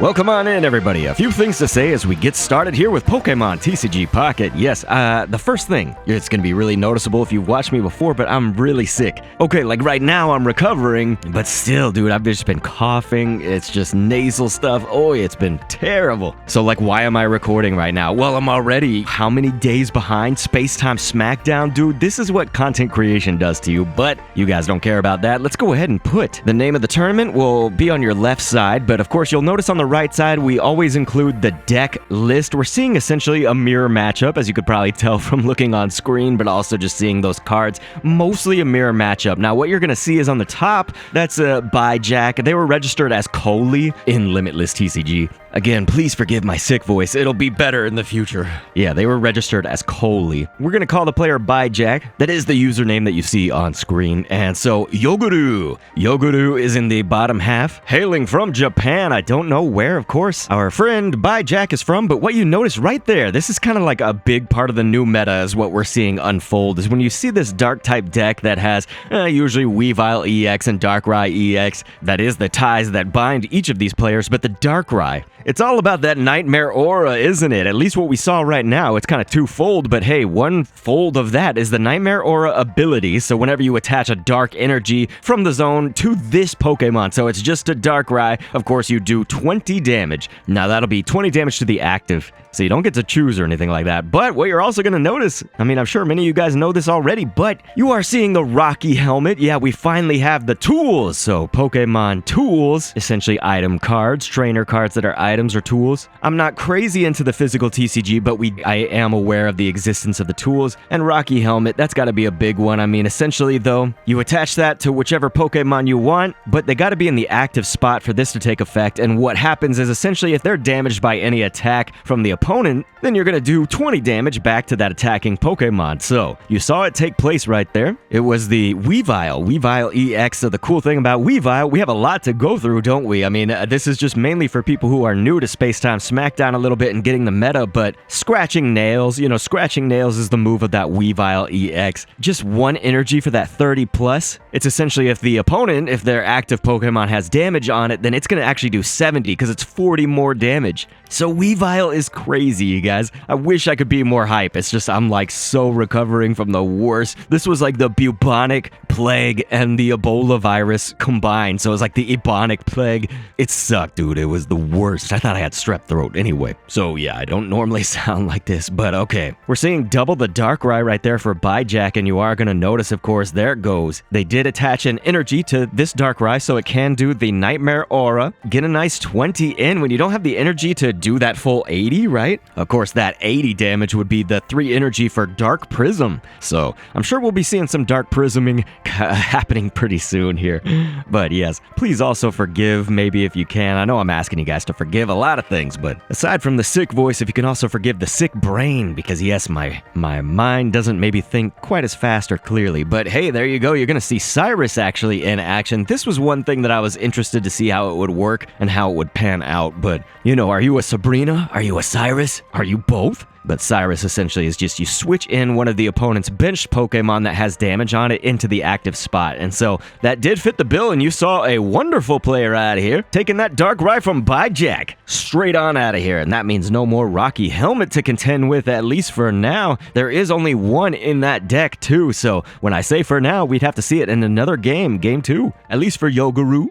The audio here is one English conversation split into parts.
Welcome on in, everybody. A few things to say as we get started here with Pokemon TCG Pocket. Yes, the first thing, it's going to be really noticeable if you've watched me before, but I'm really sick. Okay, like right now I'm recovering, but still, dude, I've just been coughing. It's just nasal stuff. Oh, it's been terrible. So, like, why am I recording right now? Well, I'm already how many days behind Space-Time SmackDown? Dude, this is what content creation does to you, but you guys don't care about that. Let's go ahead and put the name of the tournament will be on your left side, but of course, you'll notice on the right side, we always include the deck list. We're seeing essentially a mirror matchup, as you could probably tell from looking on screen, but also just seeing those cards. Mostly a mirror matchup. Now, what you're going to see is on the top, that's a byejack. They were registered as Coley in Limitless TCG. Again, please forgive my sick voice. It'll be better in the future. Yeah, they were registered as Coley. We're going to call the player byejack. That is the username that you see on screen. And so, Yoguru. Yoguru is in the bottom half, hailing from Japan. I don't know where, of course, our friend byejack is from, but what you notice right there, this is kind of like a big part of the new meta is what we're seeing unfold, is when you see this dark type deck that has usually Weavile EX and Darkrai EX. That is the ties that bind each of these players, but the Darkrai, it's all about that nightmare aura, isn't it? At least what we saw right now, it's kind of twofold, but hey, one fold of that is the nightmare aura ability. So whenever you attach a dark energy from the zone to this Pokemon, so it's just a Darkrai, of course you do 20 damage. Now that'll be 20 damage to the active, so you don't get to choose or anything like that. But what you're also going to notice, I mean, I'm sure many of you guys know this already, but you are seeing the Rocky helmet. Yeah, we finally have the tools. So Pokemon tools, essentially item cards, trainer cards that are items or tools. I'm not crazy into the physical TCG, but I am aware of the existence of the tools. And Rocky helmet, that's got to be a big one. I mean, essentially though, you attach that to whichever Pokemon you want, but they got to be in the active spot for this to take effect. And what happens is essentially if they're damaged by any attack from the opponent, then you're going to do 20 damage back to that attacking Pokemon. So, you saw it take place right there. It was the Weavile EX. So the cool thing about Weavile, we have a lot to go through, don't we? I mean, this is just mainly for people who are new to Space-Time SmackDown a little bit and getting the meta, but scratching nails, scratching nails is the move of that Weavile EX. Just one energy for that 30 plus. It's essentially if the opponent, if their active Pokemon has damage on it, then it's going to actually do 70 because it's 40 more damage. So Weavile is crazy, you guys. I wish I could be more hype. It's just I'm like so recovering from the worst. This was like the bubonic plague and the Ebola virus combined. So it was like the Ebonic plague. It sucked, dude. It was the worst. I thought I had strep throat anyway. So yeah, I don't normally sound like this, but okay. We're seeing double the Darkrai right there for byejack, and you are going to notice, of course, there it goes. They did attach an energy to this Darkrai, so it can do the Nightmare Aura. Get a nice 20 in when you don't have the energy to do that full 80, right? Of course, that 80 damage would be the 3 energy for Dark Prism. So I'm sure we'll be seeing some Dark Prisming happening pretty soon here. But yes, please also forgive, maybe if you can. I know I'm asking you guys to forgive a lot of things, but aside from the sick voice, if you can also forgive the sick brain, because yes, my mind doesn't maybe think quite as fast or clearly. But hey, there you go. You're going to see Cyrus actually in action. This was one thing that I was interested to see how it would work and how it would pan out. But, are you a Sabrina? Are you a Cyrus? Are you both? But Cyrus essentially is just you switch in one of the opponent's benched Pokemon that has damage on it into the active spot. And so that did fit the bill, and you saw a wonderful player out of here taking that Darkrai from byejack straight on out of here. And that means no more Rocky Helmet to contend with, at least for now. There is only one in that deck too, so when I say for now, we'd have to see it in another game 2, at least for Yoguru.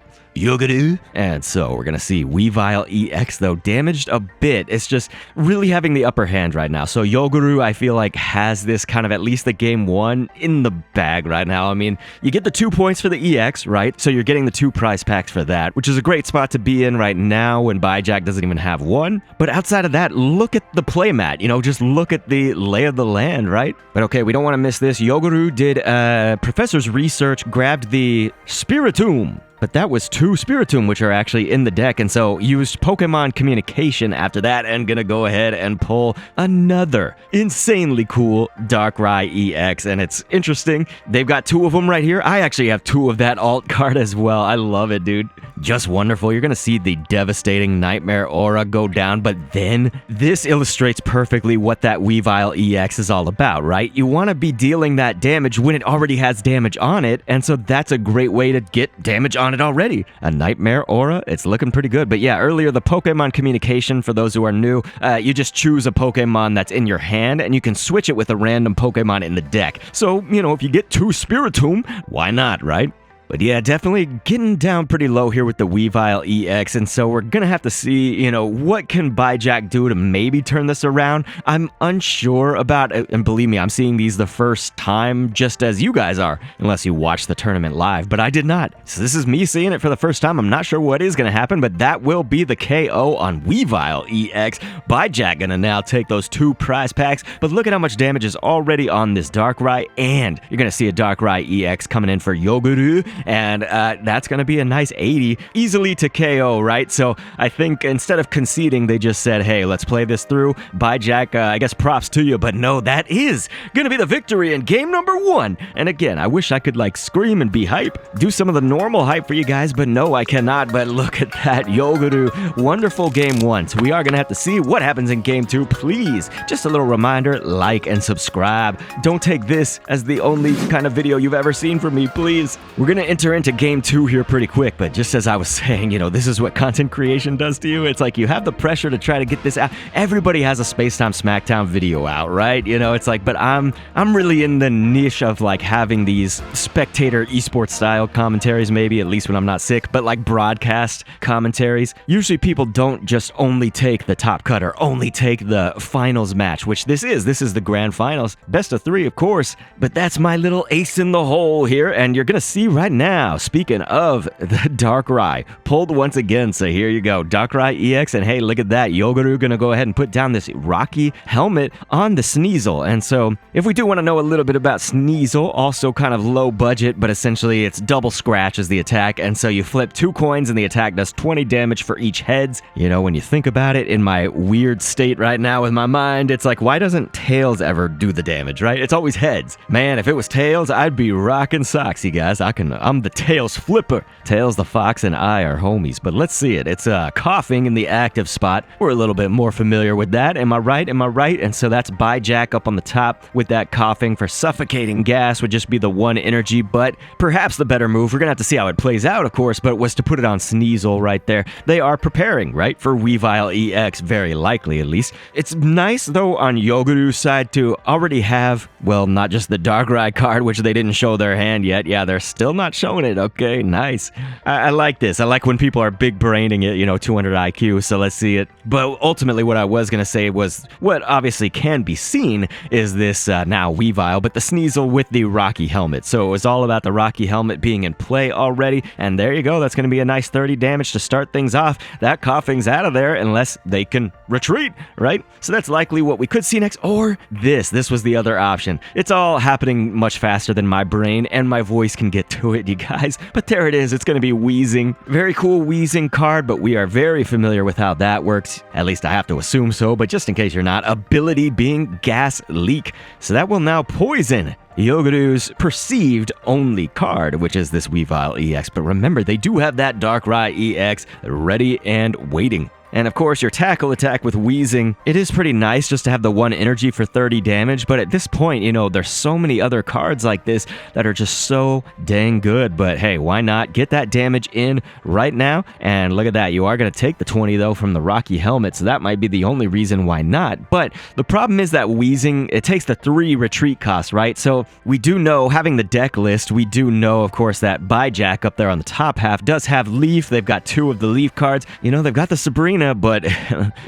And so we're going to see Weavile EX, though, damaged a bit. It's just really having the upper hand right now. So Yoguru, I feel like, has this kind of at least the game 1 in the bag right now. I mean, you get the 2 points for the EX, right? So you're getting the 2 prize packs for that, which is a great spot to be in right now when byejack doesn't even have one. But outside of that, look at the playmat. Just look at the lay of the land, right? But okay, we don't want to miss this. Yoguru did Professor's research, grabbed the Spiritomb. But that was 2 Spiritomb, which are actually in the deck, and so used Pokemon Communication after that, and gonna go ahead and pull another insanely cool Darkrai EX, and it's interesting. They've got 2 of them right here. I actually have 2 of that alt card as well. I love it, dude. Just wonderful. You're gonna see the devastating Nightmare Aura go down, but then this illustrates perfectly what that Weavile EX is all about, right? You want to be dealing that damage when it already has damage on it, and so that's a great way to get damage on on it already. A Nightmare Aura. It's looking pretty good. But yeah, earlier the Pokemon communication, for those who are new, you just choose a Pokemon that's in your hand, and you can switch it with a random Pokemon in the deck. So, if you get 2 Spiritomb, why not, right? But yeah, definitely getting down pretty low here with the Weavile EX, and so we're gonna have to see, what can byejack do to maybe turn this around. I'm unsure about it, and believe me, I'm seeing these the first time just as you guys are, unless you watch the tournament live, but I did not. So this is me seeing it for the first time. I'm not sure what is gonna happen, but that will be the KO on Weavile EX. byejack gonna now take those 2 prize packs, but look at how much damage is already on this Darkrai, and you're gonna see a Darkrai EX coming in for Yoguru, and that's going to be a nice 80, easily to KO, right? So I think instead of conceding, they just said, hey, let's play this through. byejack, I guess props to you, but no, that is going to be the victory in game number 1. And again, I wish I could scream and be hype, do some of the normal hype for you guys, but no, I cannot. But look at that, Yoguru, wonderful game 1. So we are going to have to see what happens in game 2. Please, just a little reminder, like and subscribe. Don't take this as the only kind of video you've ever seen from me, please. We're going to enter into game 2 here pretty quick, but just as I was saying, this is what content creation does to you. It's like you have the pressure to try to get this out. Everybody has a Space-Time SmackDown video out, right? It's like, but I'm really in the niche of having these spectator esports style commentaries, maybe, at least when I'm not sick, but broadcast commentaries. Usually people don't just only take the top cut or only take the finals match, which this is the grand finals. Best of 3, of course, but that's my little ace in the hole here, and you're gonna see right now, speaking of the Darkrai, pulled once again, so here you go, Darkrai EX, and hey, look at that, Yoguru gonna go ahead and put down this Rocky helmet on the Sneasel. And so, if we do want to know a little bit about Sneasel, also kind of low budget, but essentially it's double scratch as the attack, and so you flip 2 coins and the attack does 20 damage for each heads. When you think about it, in my weird state right now with my mind, it's like, why doesn't Tails ever do the damage, right? It's always heads. Man, if it was Tails, I'd be rocking socks, you guys. I'm the Tails flipper. Tails the fox and I are homies, but let's see it. It's coughing in the active spot. We're a little bit more familiar with that. Am I right? And so that's byejack up on the top with that coughing. For suffocating gas would just be the 1 energy, but perhaps the better move, we're gonna have to see how it plays out, of course, but was to put it on Sneasel right there. They are preparing, right, for Weavile EX, very likely at least. It's nice, though, on Yoguru's side to already have, well, not just the Darkrai card, which they didn't show their hand yet. Yeah, they're still not showing it. Okay, nice. I like this. I like when people are big braining it, 200 IQ, so let's see it. But ultimately what I was going to say was, what obviously can be seen is this now Weavile, but the Sneasel with the Rocky helmet. So it was all about the Rocky helmet being in play already, and there you go. That's going to be a nice 30 damage to start things off. That coughing's out of there unless they can retreat, right? So that's likely what we could see next, or this. This was the other option. It's all happening much faster than my brain and my voice can get to it, you guys. But there it is. It's going to be Weezing. Very cool Weezing card, but we are very familiar with how that works. At least I have to assume so, but just in case you're not, ability being Gas Leak. So that will now poison Yoguru's perceived only card, which is this Weavile EX. But remember, they do have that Darkrai EX ready and waiting. And of course, your tackle attack with Weezing, it is pretty nice just to have the 1 energy for 30 damage, but at this point, there's so many other cards like this that are just so dang good. But hey, why not get that damage in right now? And look at that, you are going to take the 20 though from the Rocky helmet, so that might be the only reason why not. But the problem is that Weezing, it takes the 3 retreat costs, right? So we do know, having the deck list, we do know, of course, that byejack up there on the top half does have Leaf. They've got 2 of the Leaf cards. They've got the Sabrina, but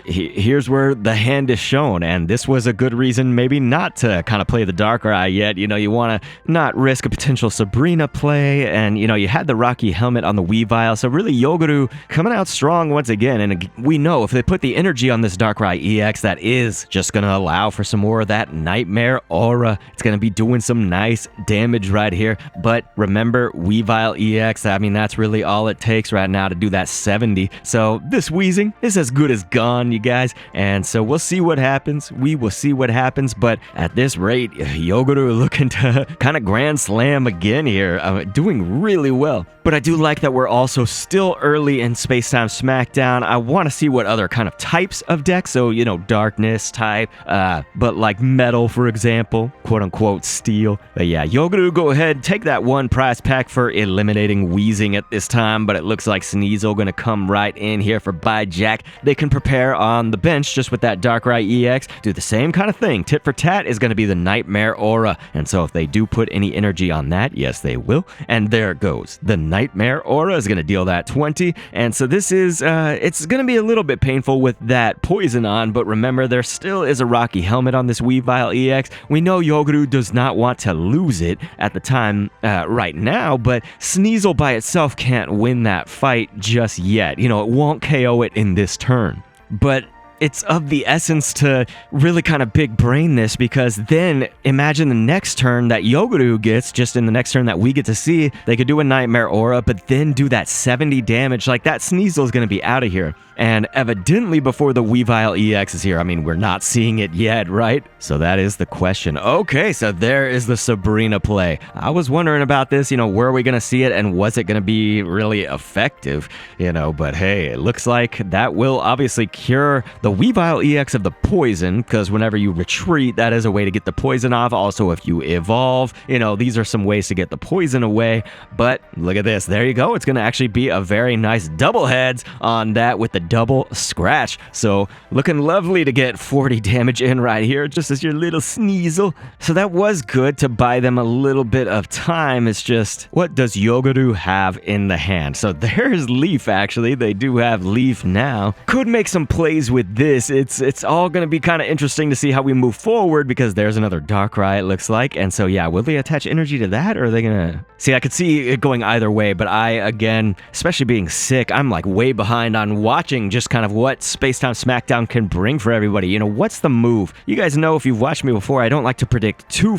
here's where the hand is shown, and this was a good reason maybe not to kind of play the Darkrai yet. You want to not risk a potential Sabrina play, and you had the Rocky helmet on the Weavile, so really Yoguru coming out strong once again. And we know if they put the energy on this Darkrai EX, that is just going to allow for some more of that Nightmare Aura. It's going to be doing some nice damage right here. But remember, Weavile EX, I mean, that's really all it takes right now to do that 70. So this Weezing, is as good as gone, you guys. And so we'll see what happens. We will see what happens. But at this rate, Yoguru looking to kind of grand slam again here, doing really well. But I do like that we're also still early in Space-Time SmackDown. I want to see what other kind of types of decks, so, you know, darkness type, but like metal, for example, quote-unquote steel. But yeah, Yoguru, go ahead, take that one prize pack for eliminating Weezing at this time, but it looks like Sneasel gonna come right in here for byejack. They can prepare on the bench just with that Darkrai EX, do the same kind of thing. Tit for tat is gonna be the Nightmare Aura, and so if they do put any energy on that, yes, they will. And there it goes. The Nightmare Aura is gonna deal that 20, and so this is, it's gonna be a little bit painful with that poison on, but remember, there still is a Rocky Helmet on this Weavile EX. We know Yoguru does not want to lose it at the time right now, but Sneasel by itself can't win that fight just yet. You know, it won't KO it in this turn. But it's of the essence to really kind of big brain this, because then imagine the next turn that Yoguru gets, just in the next turn that we get to see, they could do a Nightmare Aura, but then do that 70 damage. Like, that Sneasel is going to be out of here. And evidently before the Weavile EX is here. I mean, we're not seeing it yet, right? So that is the question. Okay, so there is the Sabrina play. I was wondering about this, you know, where are we going to see it, and was it going to be really effective? You know, but hey, it looks like that will obviously cure the Weavile EX of the poison, because whenever you retreat, that is a way to get the poison off. Also, if you evolve, you know, these are some ways to get the poison away. But look at this. There you go. It's going to actually be a very nice double heads on that with the double scratch. So looking lovely to get 40 damage in right here, just as your little Sneasel. So that was good to buy them a little bit of time. It's just, what does Yoguru have in the hand? So there's Leaf, actually. They do have Leaf now. Could make some plays with this. It's all going to be kind of interesting to see how we move forward, because there's another Darkrai, it looks like. And so yeah, will they attach energy to that, or are they going to... See, I could see it going either way, but I, again, especially being sick, I'm like way behind on watching just kind of what Space-Time SmackDown can bring for everybody. You know, what's the move? You guys know, if you've watched me before, I don't like to predict too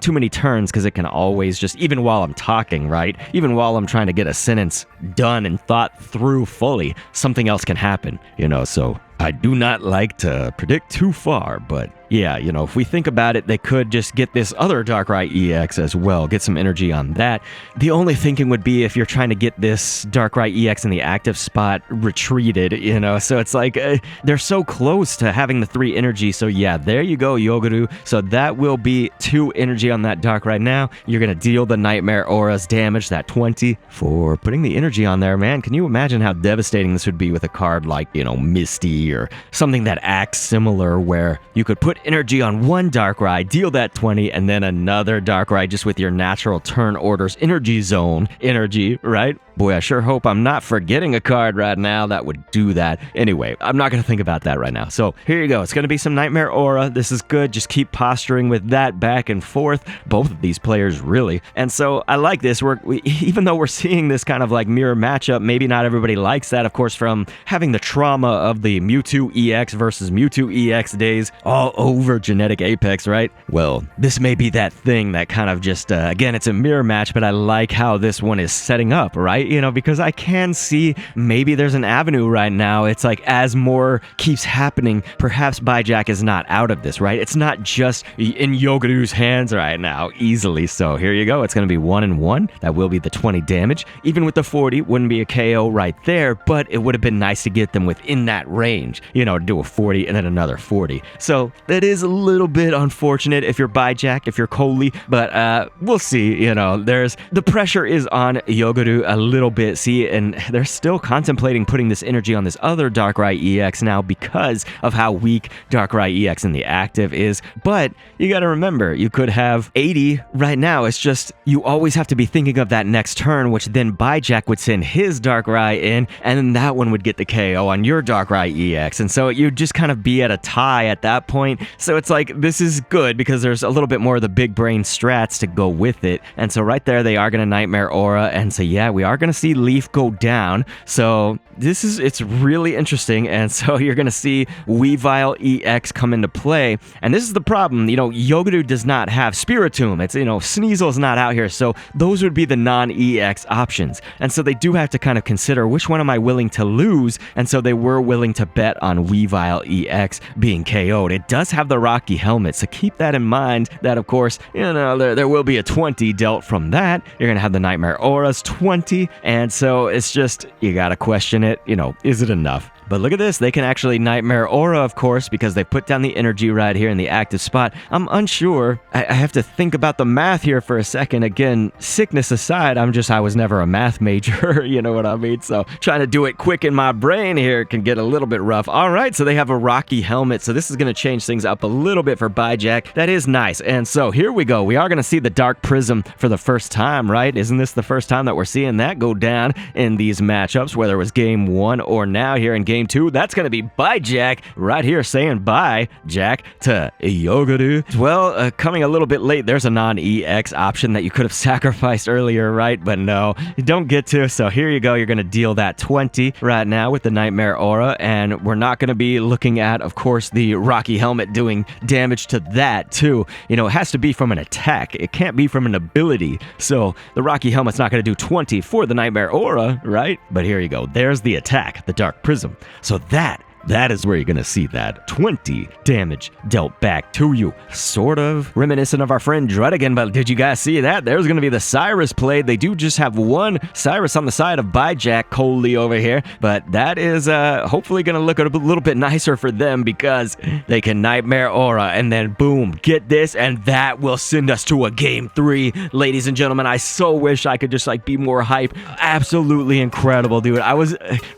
many turns, because it can always just, even while I'm talking, right? Even while I'm trying to get a sentence done and thought through fully, something else can happen, you know, so I do not like to predict too far, but yeah, you know, if we think about it, they could just get this other Darkrai EX as well, get some energy on that. The only thinking would be if you're trying to get this Darkrai EX in the active spot retreated, you know, so it's like they're so close to having the 3 energy. So yeah, there you go, Yoguru. So that will be 2 energy on that Darkrai now. You're going to deal the Nightmare Aura's damage, that 20, for putting the energy on there, man. Can you imagine how devastating this would be with a card like, you know, Misty or something that acts similar, where you could put energy on one Darkrai, deal that 20, and then another Darkrai just with your natural turn orders energy zone energy, right? Boy, I sure hope I'm not forgetting a card right now that would do that. Anyway, I'm not going to think about that right now. So here you go. It's going to be some Nightmare Aura. This is good. Just keep posturing with that back and forth. Both of these players, really. And so I like this. Even though we're seeing this kind of like mirror matchup, maybe not everybody likes that, of course, from having the trauma of the Mewtwo EX versus Mewtwo EX days all over Genetic Apex, right? Well, this may be that thing that kind of just, again, it's a mirror match, but I like how this one is setting up, right? You know, because I can see maybe there's an avenue right now. It's like, as more keeps happening, perhaps byejack is not out of this, right? It's not just in Yoguru's hands right now, easily. So here you go. It's going to be 1 and 1. That will be the 20 damage. Even with the 40, wouldn't be a KO right there, but it would have been nice to get them within that range, you know, to do a 40 and then another 40. So that is a little bit unfortunate if you're byejack, if you're Coley, but we'll see. You know, the pressure is on Yoguru a little bit. See, and they're still contemplating putting this energy on this other Darkrai EX now because of how weak Darkrai EX in the active is. But you got to remember, you could have 80 right now. It's just, you always have to be thinking of that next turn, which then byejack would send his Darkrai in, and then that one would get the KO on your Darkrai EX. And so you'd just kind of be at a tie at that point. So it's like, this is good because there's a little bit more of the big brain strats to go with it. And so right there, they are going to Nightmare Aura. And so yeah, we are going going to see Leaf go down. So it's really interesting. And so you're going to see Weavile EX come into play. And this is the problem. Yoguru does not have Spiritomb. It's, Sneasel's not out here. So those would be the non-EX options. And so they do have to kind of consider which one am I willing to lose. And so they were willing to bet on Weavile EX being KO'd. It does have the Rocky helmet. So keep that in mind that, of course, there will be a 20 dealt from that. You're going to have the Nightmare Auras 20. And so it's just, you got to question it. Is it enough? But look at this, they can actually Nightmare Aura, of course, because they put down the energy right here in the active spot. I'm unsure. I have to think about the math here for a second. Again, sickness aside, I was never a math major, you know what I mean? So trying to do it quick in my brain here can get a little bit rough. All right, so they have a Rocky helmet, so this is going to change things up a little bit for byejack. That is nice. And so here we go. We are going to see the Dark Prism for the first time, right? Isn't this the first time that we're seeing that go down in these matchups, whether it was game 1 or now here in game 2? That's going to be byejack right here saying bye, Jack, to Yoguru. Well, coming a little bit late, there's a non-EX option that you could have sacrificed earlier, right? But no, you don't get to. So here you go. You're going to deal that 20 right now with the Nightmare Aura. And we're not going to be looking at, of course, the Rocky helmet doing damage to that too. It has to be from an attack. It can't be from an ability. So the Rocky helmet's not going to do 20 for the Nightmare Aura, right? But here you go. There's the attack, the Dark Prism. So that is where you're going to see that 20 damage dealt back to you. Sort of reminiscent of our friend Dredigan, but did you guys see that? There's going to be the Cyrus played. They do just have one Cyrus on the side of byejack Coley over here, but that is hopefully going to look a little bit nicer for them because they can Nightmare Aura and then boom, get this, and that will send us to a game 3. Ladies and gentlemen, I so wish I could just be more hype. Absolutely incredible, dude.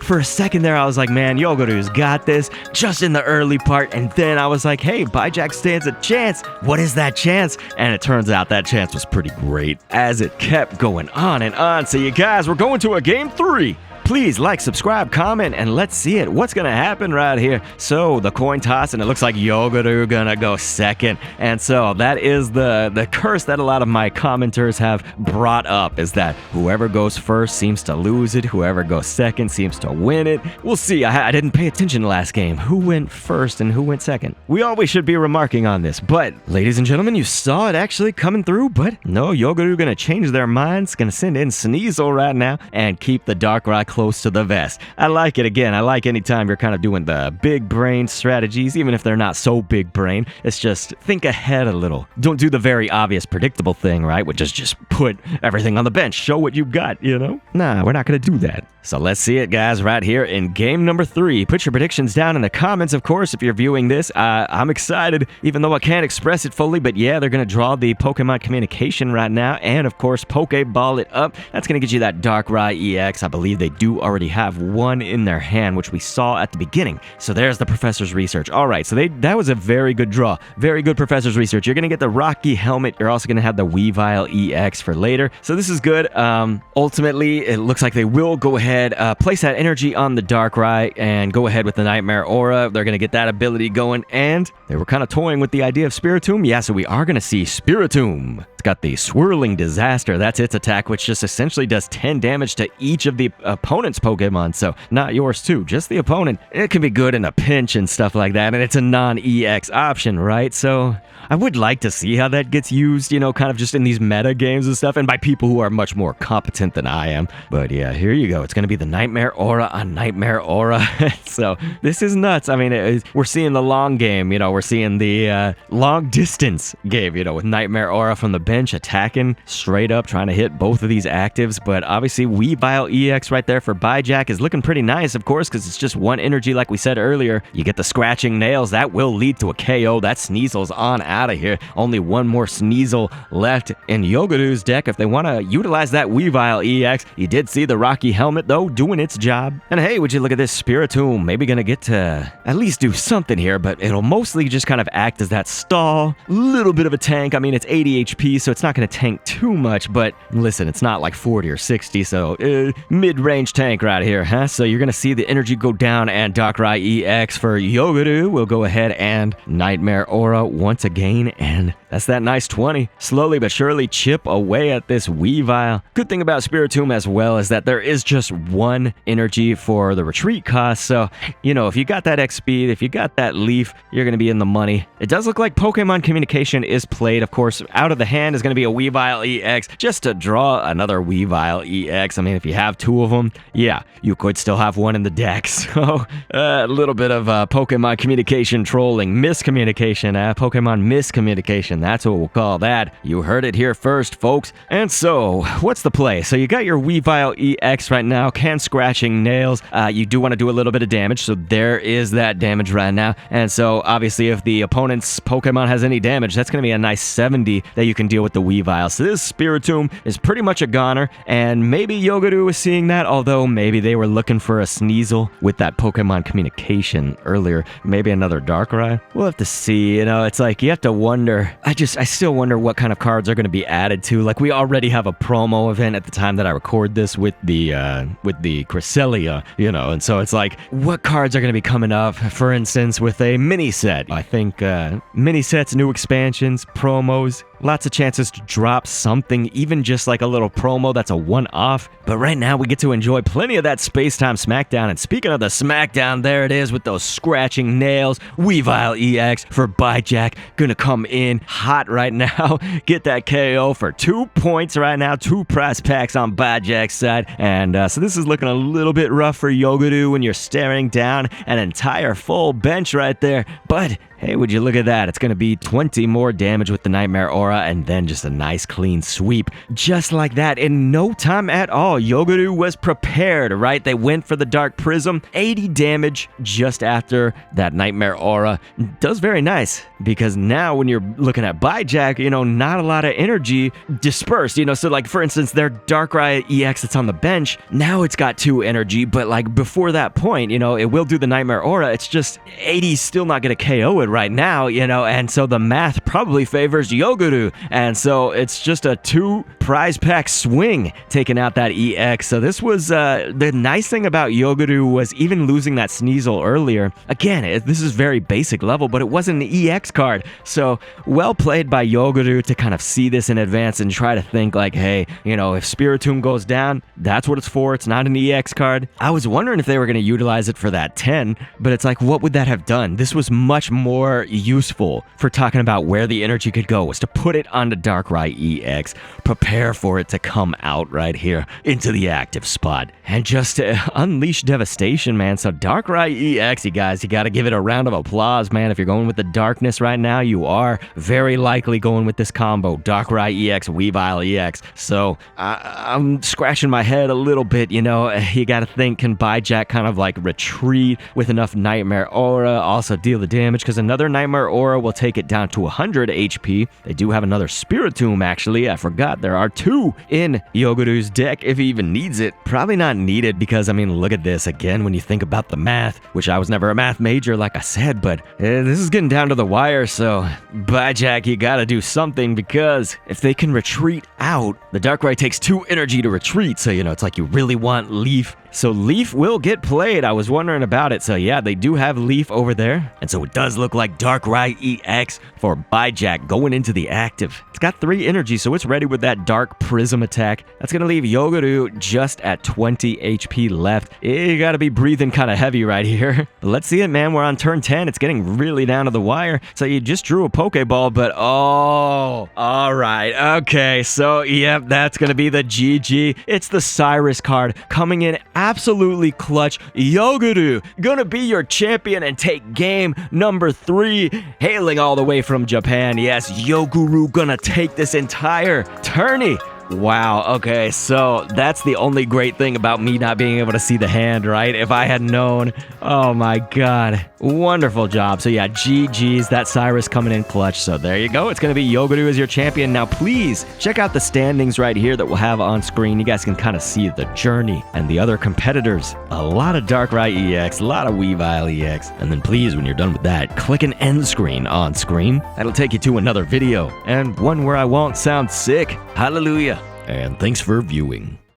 For a second there, I was like, man, Yoguru's got this just in the early part, and then I was like, hey, byejack stands a chance. What is that chance? And it turns out that chance was pretty great as it kept going on and on. So you guys, we're going to a game 3. Please like, subscribe, comment, and let's see it. What's going to happen right here? So the coin toss, and it looks like Yoguru going to go second. And so that is the curse that a lot of my commenters have brought up, is that whoever goes first seems to lose it. Whoever goes second seems to win it. We'll see. I didn't pay attention last game. Who went first and who went second? We always should be remarking on this. But, ladies and gentlemen, you saw it actually coming through. But no, Yoguru going to change their minds. Going to send in Sneasel right now and keep the Darkrai close to the vest. I like it. Again, I like anytime you're kind of doing the big brain strategies, even if they're not so big brain. It's just think ahead a little. Don't do the very obvious predictable thing, right? Which is just put everything on the bench. Show what you've got, Nah, we're not going to do that. So let's see it, guys, right here in game number 3. Put your predictions down in the comments, of course, if you're viewing this. I'm excited, even though I can't express it fully, but yeah, they're going to draw the Pokemon communication right now, and of course, Pokeball it up. That's going to get you that Darkrai EX. I believe they do already have one in their hand, which we saw at the beginning. So there's the Professor's Research. All right, so that was a very good draw. Very good Professor's Research. You're going to get the Rocky helmet. You're also going to have the Weavile EX for later. So this is good. Ultimately, it looks like they will go ahead, place that energy on the Darkrai and go ahead with the Nightmare Aura. They're going to get that ability going, and they were kind of toying with the idea of Spiritomb. Yeah, so we are going to see Spiritomb. It's got the Swirling Disaster. That's its attack, which just essentially does 10 damage to each of the opponent's Pokemon. So not yours too, just the opponent. It can be good in a pinch and stuff like that, and it's a non-EX option, right? So I would like to see how that gets used, kind of just in these meta games and stuff, and by people who are much more competent than I am. But yeah, here you go. It's going to be the Nightmare Aura on Nightmare Aura. So this is nuts. I mean, we're seeing the long game, we're seeing the long distance game, with Nightmare Aura from the bench attacking straight up, trying to hit both of these actives. But obviously, Weavile EX right there for byejack is looking pretty nice, of course, because it's just one energy like we said earlier. You get the Scratching Nails. That will lead to a KO. That Sneasel's on out of here. Only one more Sneasel left in Yoguru's deck if they want to utilize that Weavile EX. You did see the Rocky helmet, though, doing its job. And hey, would you look at this Spiritomb? Maybe going to get to at least do something here, but it'll mostly just kind of act as that stall. Little bit of a tank. I mean, it's 80 HP, so it's not going to tank too much, but listen, it's not like 40 or 60, so mid-range tank right here, huh? So you're going to see the energy go down, and Darkrai EX for Yoguru will go ahead and Nightmare Aura once again, and that's that nice 20. Slowly but surely chip away at this Weavile. Good thing about Spiritomb as well is that there is just one energy for the retreat cost, so, you know, if you got that X speed, if you got that Leaf, you're going to be in the money. It does look like Pokemon Communication is played. Of course, out of the hand is going to be a Weavile EX, just to draw another Weavile EX. I mean, if you have two of them, yeah, you could still have one in the deck. So, a little bit of Pokemon Communication trolling, miscommunication, Pokemon miscommunication. That's what we'll call that. You heard it here first, folks. And so, what's the play? So you got your Weavile EX right now, can scratching nails. You do want to do a little bit of damage, so there is that damage right now. And so, obviously, if the opponent's Pokemon has any damage, that's going to be a nice 70 that you can deal with the Weavile. So this Spiritomb is pretty much a goner, and maybe Yoguru was seeing that, although maybe they were looking for a Sneasel with that Pokemon Communication earlier. Maybe another Darkrai? We'll have to see, you know, it's like, you have to wonder. I still wonder what kind of cards are going to be added to. Like, we already have a promo event at the time that I record this with the Cresselia, you know, and so it's like, what cards are going to be coming up, for instance, with a mini set? I think mini sets, new expansions, promos, lots of chances to drop something, even just like a little promo that's a one-off. But right now, we get to enjoy plenty of that Space-Time SmackDown. And speaking of the SmackDown, there it is with those scratching nails. Weavile EX for byejack. Gonna come in hot right now. Get that KO for 2 points right now. 2 prize packs on byejack's side. And so this is looking a little bit rough for Yoguru when you're staring down an entire full bench right there. But hey, would you look at that? It's going to be 20 more damage with the Nightmare Aura, and then just a nice clean sweep. Just like that, in no time at all, Yoguru was prepared, right? They went for the Dark Prism. 80 damage just after that Nightmare Aura. Does very nice, because now when you're looking at byejack, you know, not a lot of energy dispersed, you know? So like, for instance, their Darkrai EX that's on the bench, now it's got 2 energy, but like before that point, you know, it will do the Nightmare Aura. It's just 80's still not going to KO it right now, you know, and so the math probably favors Yoguru, and so it's just a 2 prize pack swing taking out that EX. So this was the nice thing about Yoguru was even losing that Sneasel earlier. Again, this is very basic level, but it wasn't an EX card, so well played by Yoguru to kind of see this in advance and try to think like, hey, you know, if Spiritomb goes down, that's what it's for. It's not an EX card. I was wondering if they were going to utilize it for that 10, but it's like, what would that have done? This was much more useful for talking about where the energy could go, was to put it on the Darkrai EX, prepare for it to come out right here into the active spot, and just unleash devastation, man. So Darkrai EX, you guys, you got to give it a round of applause, man. If you're going with the darkness right now, you are very likely going with this combo, Darkrai EX, Weavile EX. So I'm scratching my head a little bit, you know. You got to think, can byejack kind of like retreat with enough Nightmare Aura, also deal the damage, because another Nightmare Aura will take it down to 100 HP. They do have another Spiritomb, actually. I forgot there are 2 in Yoguru's deck if he even needs it. Probably not needed, because, I mean, look at this. Again, when you think about the math, which I was never a math major, like I said, but this is getting down to the wire, so byejack, you gotta do something, because if they can retreat out, the Darkrai takes 2 energy to retreat, so, you know, it's like you really want Leaf. So Leaf will get played. I was wondering about it. So yeah, they do have Leaf over there. And so it does look like Darkrai EX for byejack going into the active. It's got 3 energy, so it's ready with that Dark Prism attack. That's going to leave Yoguru just at 20 HP left. You got to be breathing kind of heavy right here. But let's see it, man. We're on turn 10. It's getting really down to the wire. So you just drew a Pokeball, but oh, all right. Okay, so yep, that's going to be the GG. It's the Cyrus card coming in absolutely clutch. Yoguru gonna be your champion and take game number 3, hailing all the way from Japan. Yes, Yoguru gonna take this entire tourney Wow, okay, so that's the only great thing about me not being able to see the hand, right? If I had known, oh my god, wonderful job. So yeah, GG's, that Cyrus coming in clutch, so there you go. It's going to be Yoguru as your champion. Now please, check out the standings right here that we'll have on screen. You guys can kind of see the journey and the other competitors. A lot of Darkrai EX, a lot of Weavile EX, and then please, when you're done with that, click an end screen on screen. That'll take you to another video, and one where I won't sound sick. Hallelujah. And thanks for viewing.